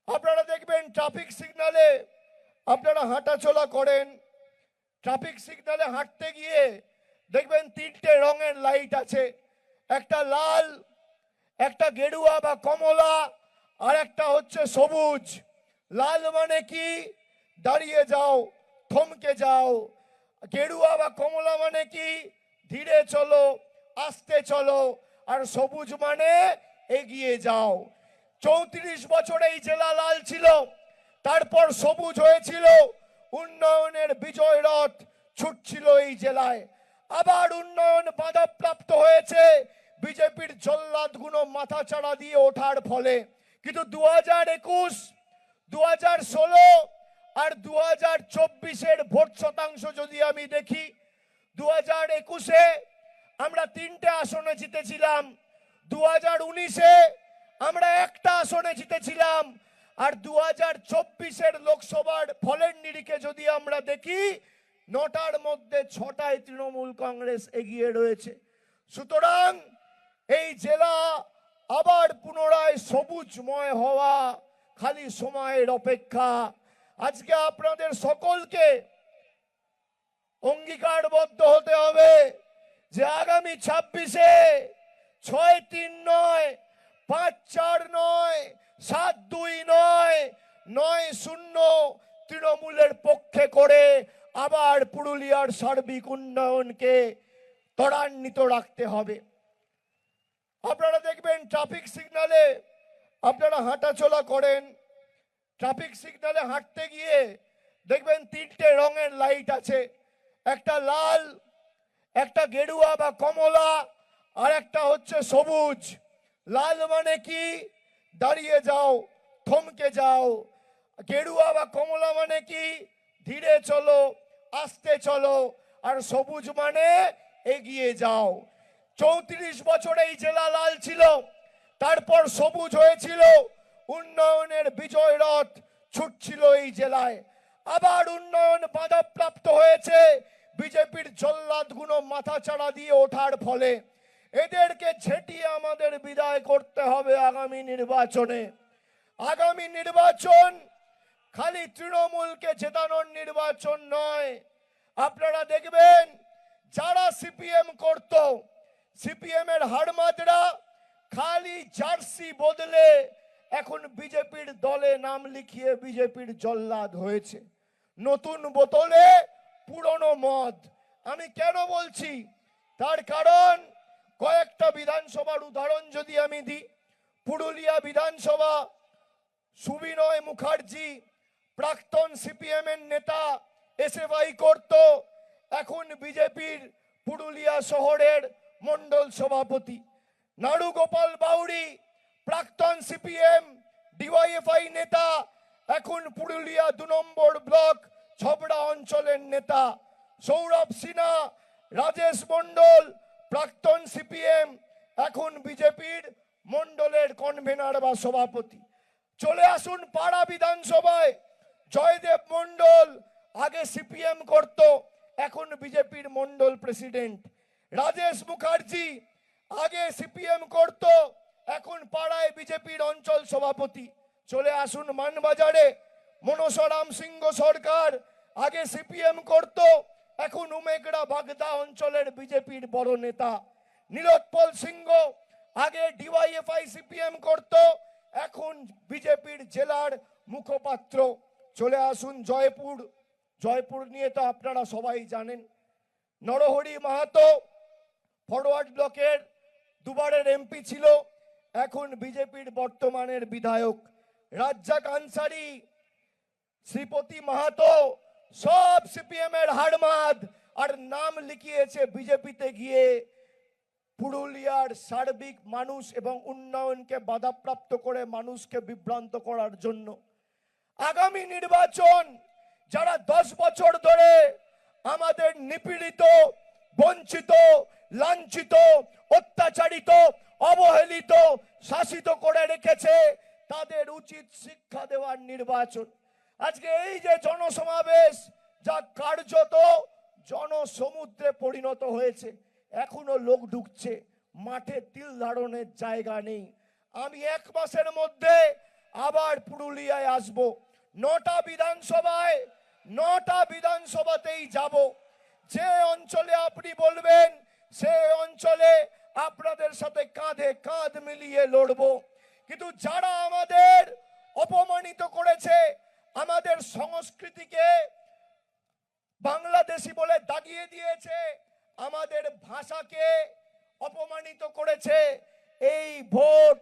আপনারা দেখবেন ট্রাফিক সিগন্যালে আপনারা হাঁটাচলা করেন, ট্রাফিক সিগন্যালে হাঁটতে গিয়ে দেখবেন তিনটে রঙের লাইট আছে, একটা লাল, একটা গেরুয়া বা কমলা, আর একটা হচ্ছে সবুজ। লাল মানে কি? দাঁড়িয়ে যাও, থমকে যাও। গেরুয়া বা কমলা মানে কি? ধীরে চলো, আস্তে চলো। আর সবুজ মানে এগিয়ে যাও। 34 বছর এই জেলা লাল ছিল, তারপর সবুজ হয়েছিল, উন্নয়নের বিজয় রথ ছুটছিল এই জেলায়। আবার উন্নয়ন বাধাপ্রাপ্ত হয়েছে বিজেপির জল্লাদগুলো মাথা চাড়া দিয়ে ওঠার ফলে। কিন্তু 2021, 2016 আর 2024-এর ভোট শতাংশ যদি আমি দেখি, 2021-এ আমরা 3টে আসনে জিতেছিলাম, 2019-এ আমরা একটা আসনে জিতেছিলাম, আর 2024-এর লোকসভার ফলের নিরিখে যদি আমরা দেখি, 9টার মধ্যে 6টায় তৃণমূল কংগ্রেস এগিয়ে রয়েছে। সুতরাং এই জেলা আবার পুনরায় সবুজময় হওয়া খালি সময়ের অপেক্ষা। আজকে আপনাদের সকলকে অঙ্গীকারবদ্ধ হতে হবে যে আগামী 26-এ 6-3 নয়, 5-4 নয়, 7-2 নয়, 9-0 তৃণমূলের পক্ষে করে আবার পুরুলিয়ার সার্বিক উন্নয়নকে ত্বরান্বিত রাখতে হবে। আপনারা দেখবেন ট্রাফিক সিগন্যালে আপনারা হাঁটাচলা করেন, ট্রাফিক সিগন্যালে হাঁটতে গিয়ে দেখবেন তিনটে রঙের লাইট আছে, একটা লাল, একটা গেরুয়া বা কমলা, আর একটা হচ্ছে সবুজ। লাল মানে কি? দাঁড়িয়ে যাও, থমকে যাও। গেরুয়া বা কমলা মানে কি? ধীরে চলো, আস্তে চলো। আর সবুজ মানে এগিয়ে যাও। 34 বছর এই জেলা লাল ছিল, তারপর সবুজ হয়েছিল, উন্নয়নের বিজয় রথ ছুটছিল এই জেলায়। আবার উন্নয়ন বাধাপ্রাপ্ত হয়েছে বিজেপির জল্লাদগুলো মাথা চাড়া দিয়ে ওঠার ফলে। এদেরকে ঝেঁটিয়ে আমাদের বিদায় করতে হবে আগামী নির্বাচনে। আগামী নির্বাচন খালি তৃণমূলকে জেতানোর নির্বাচন নয়। আপনারা দেখবেন যারা সিপিএম করত, সিপিএম এর হাড়মাদরা খালি জার্সি বদলে এখন বিজেপির দলে নাম লিখিয়ে বিজেপির জল্লাদ হয়েছে। নতুন বোতলে পুরনো মদ। আমি কেন বলছি? তার কারণ কয়েকটা বিধানসভার উদাহরণ যদি আমি দিই, পুরুলিয়া বিধানসভা, সুবিনয় মুখার্জি প্রাক্তন সিপিএম এর নেতা, এসএফআই করত, এখন বিজেপির পুরুলিয়া শহরের মন্ডল সভাপতি। নাড়ুগোপাল বাউরি প্রাক্তন সিপিএম ডিওয়াইএফআই নেতা, এখন পুরুলিয়া 2 নম্বর ব্লক ছবড়া অঞ্চলের নেতা। সৌরভ সিনহা, রাজেশ মন্ডল প্রাক্তন সিপিএম, এখন বিজেপির মন্ডলের কনভেনার বা সভাপতি। চলে আসুন পাড়া বিধানসভায়, জয়দেব মন্ডল আগে সিপিএম করত, এখন বিজেপির মন্ডল প্রেসিডেন্ট। রাজেশ মুখার্জি আগে সিপিএম করত, এখন পাড়ায় বিজেপির অঞ্চল সভাপতি। চলে আসুন মানবাজারে, মনসরাম সিংহ সরকার আগে সিপিএম করত, এখন উমেগড়া বাগদা অঞ্চলের বিজেপির বড় নেতা। নীলোৎপল সিংহ আগে ডিওয়াইএফআই সিপিএম করত, এখন বিজেপির জেলার মুখপাত্র। চলে আসুন জয়পুর, জয়পুর নিয়ে তো আপনারা সবাই জানেন। নরহরি মাহাতো ফরওয়ার্ড ব্লকের দুবারের এমপি ছিল, এখন বিজেপির বর্তমানের বিধায়ক। রাজ্জাক আনসারি, শ্রীপতি মাহাতো সব সিপিএম এর হাড়মাদ, আর নাম লিখিয়েছে বিজেপিতে গিয়ে পুরুলিয়ার সার্বিক মানুষ এবং উন্নয়নকে বাধাপ্রাপ্ত করে মানুষকে বিভ্রান্ত করার জন্য। আগামী নির্বাচন যারা 10 বছর ধরে আমাদের নিপীড়িত, বঞ্চিত, লাঞ্ছিত, অত্যাচারিত, অবহেলিত, শাসিত করে রেখেছে, তাদের উচিত শিক্ষা দেওয়ার নির্বাচন। আজকে এই যে জনসমাবেশ, যা কার্যত জনসমুদ্রে পরিণত হয়েছে, এখনো লোক ঢুকছে, মাঠে তিল ধারণের জায়গা নেই। আমি 1 মাসের মধ্যে আবার পুরুলিয়ায় আসব। 9টা বিধানসভাতেই যাব। যে অঞ্চলে আপনি বলবেন সে অঞ্চলে আপনাদের সাথে কাঁধে কাঁধ মিলিয়ে লড়ব। কিন্তু যারা আমাদের অপমানিত করেছে, আমাদের সংস্কৃতিকে বাংলাদেশি বলে দাগিয়ে দিয়েছে, আমাদের ভাষাকে অপমানিত করেছে, এই ভোট